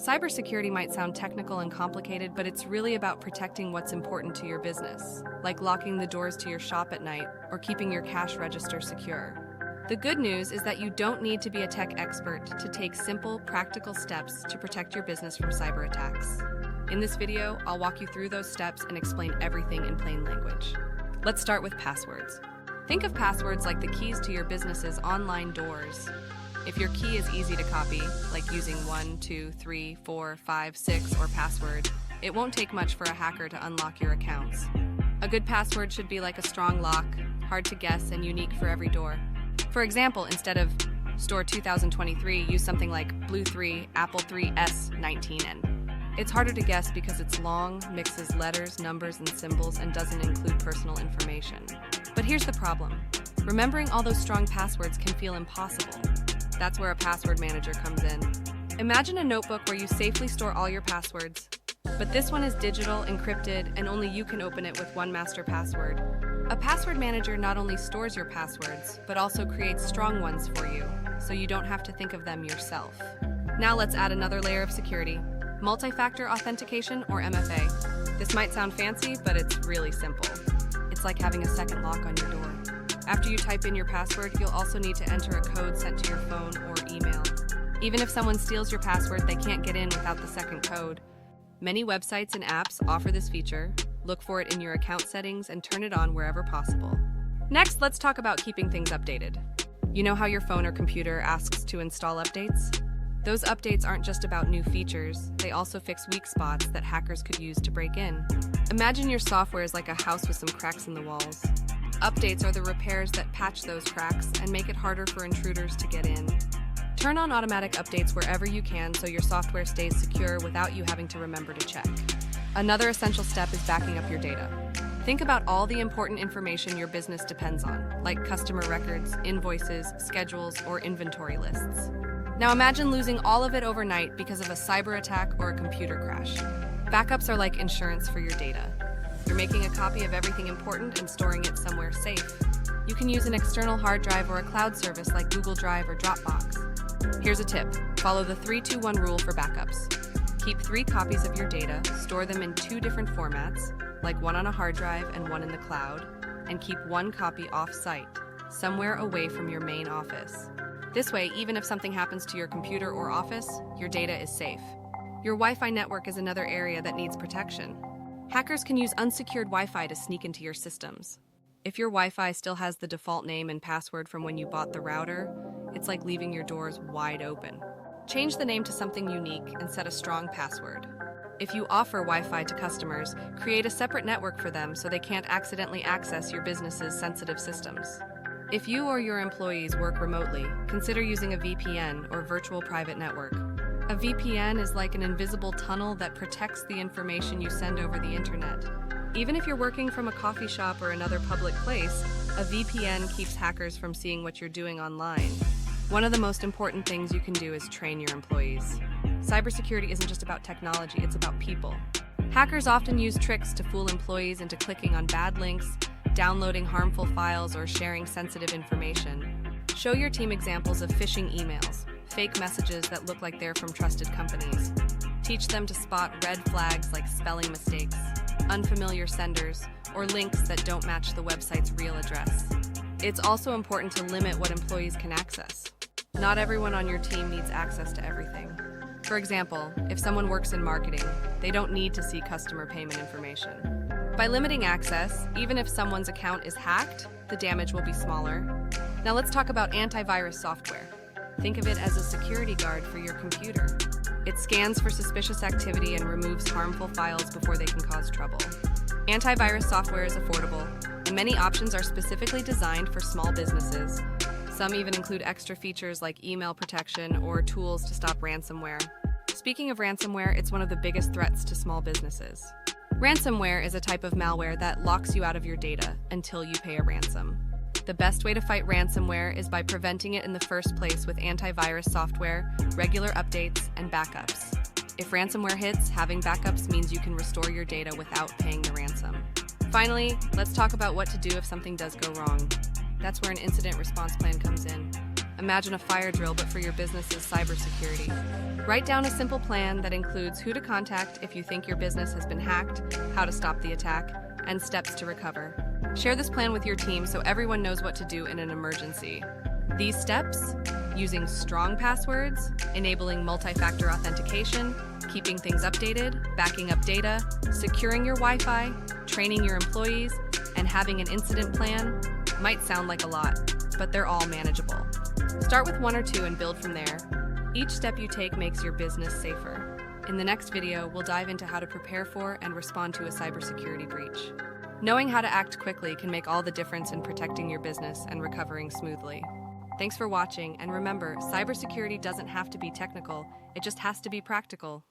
Cybersecurity might sound technical and complicated, but it's really about protecting what's important to your business, like locking the doors to your shop at night or keeping your cash register secure. The good news is that you don't need to be a tech expert to take simple, practical steps to protect your business from cyber attacks. In this video, I'll walk you through those steps and explain everything in plain language. Let's start with passwords. Think of passwords like the keys to your business's online doors. If your key is easy to copy, like using 1, 2, 3, 4, 5, 6 or password, it won't take much for a hacker to unlock your accounts. A good password should be like a strong lock, hard to guess and unique for every door. For example, instead of store 2023, use something like blue3 apple 3s 19n. It's harder to guess because it's long, mixes letters, numbers, and symbols, and doesn't include personal information. But here's the problem. Remembering all those strong passwords can feel impossible. That's where a password manager comes in. Imagine a notebook where you safely store all your passwords. But this one is digital, encrypted, and only you can open it with one master password. A password manager not only stores your passwords, but also creates strong ones for you, so you don't have to think of them yourself. Now let's add another layer of security. Multi-factor authentication, or MFA. This might sound fancy, but it's really simple. It's like having a second lock on your door. After you type in your password, you'll also need to enter a code sent to your phone or email. Even if someone steals your password, they can't get in without the second code. Many websites and apps offer this feature. Look for it in your account settings and turn it on wherever possible. Next, let's talk about keeping things updated. You know how your phone or computer asks to install updates? Those updates aren't just about new features, they also fix weak spots that hackers could use to break in. Imagine your software is like a house with some cracks in the walls. Updates are the repairs that patch those cracks and make it harder for intruders to get in. Turn on automatic updates wherever you can so your software stays secure without you having to remember to check. Another essential step is backing up your data. Think about all the important information your business depends on, like customer records, invoices, schedules, or inventory lists. Now imagine losing all of it overnight because of a cyber attack or a computer crash. Backups are like insurance for your data. You're making a copy of everything important and storing it somewhere safe. You can use an external hard drive or a cloud service like Google Drive or Dropbox. Here's a tip. Follow the 3-2-1 rule for backups. Keep 3 copies of your data, store them in 2 different formats, like one on a hard drive and one in the cloud, and keep 1 copy off-site, somewhere away from your main office. This way, even if something happens to your computer or office, your data is safe. Your Wi-Fi network is another area that needs protection. Hackers can use unsecured Wi-Fi to sneak into your systems. If your Wi-Fi still has the default name and password from when you bought the router, it's like leaving your doors wide open. Change the name to something unique and set a strong password. If you offer Wi-Fi to customers, create a separate network for them so they can't accidentally access your business's sensitive systems. If you or your employees work remotely, consider using a VPN or virtual private network. A VPN is like an invisible tunnel that protects the information you send over the internet. Even if you're working from a coffee shop or another public place, a VPN keeps hackers from seeing what you're doing online. One of the most important things you can do is train your employees. Cybersecurity isn't just about technology, it's about people. Hackers often use tricks to fool employees into clicking on bad links, downloading harmful files, or sharing sensitive information. Show your team examples of phishing emails, fake messages that look like they're from trusted companies. Teach them to spot red flags like spelling mistakes, unfamiliar senders, or links that don't match the website's real address. It's also important to limit what employees can access. Not everyone on your team needs access to everything. For example, if someone works in marketing, they don't need to see customer payment information. By limiting access, even if someone's account is hacked, the damage will be smaller. Now let's talk about antivirus software. Think of it as a security guard for your computer. It scans for suspicious activity and removes harmful files before they can cause trouble. Antivirus software is affordable, and many options are specifically designed for small businesses. Some even include extra features like email protection or tools to stop ransomware. Speaking of ransomware, it's one of the biggest threats to small businesses. Ransomware is a type of malware that locks you out of your data until you pay a ransom. The best way to fight ransomware is by preventing it in the first place with antivirus software, regular updates, and backups. If ransomware hits, having backups means you can restore your data without paying the ransom. Finally, let's talk about what to do if something does go wrong. That's where an incident response plan comes in. Imagine a fire drill, but for your business's cybersecurity. Write down a simple plan that includes who to contact if you think your business has been hacked, how to stop the attack, and steps to recover. Share this plan with your team so everyone knows what to do in an emergency. These steps, using strong passwords, enabling multi-factor authentication, keeping things updated, backing up data, securing your Wi-Fi, training your employees, and having an incident plan, might sound like a lot, but they're all manageable. Start with one or two and build from there. Each step you take makes your business safer. In the next video, we'll dive into how to prepare for and respond to a cybersecurity breach. Knowing how to act quickly can make all the difference in protecting your business and recovering smoothly. Thanks for watching, and remember, cybersecurity doesn't have to be technical, it just has to be practical.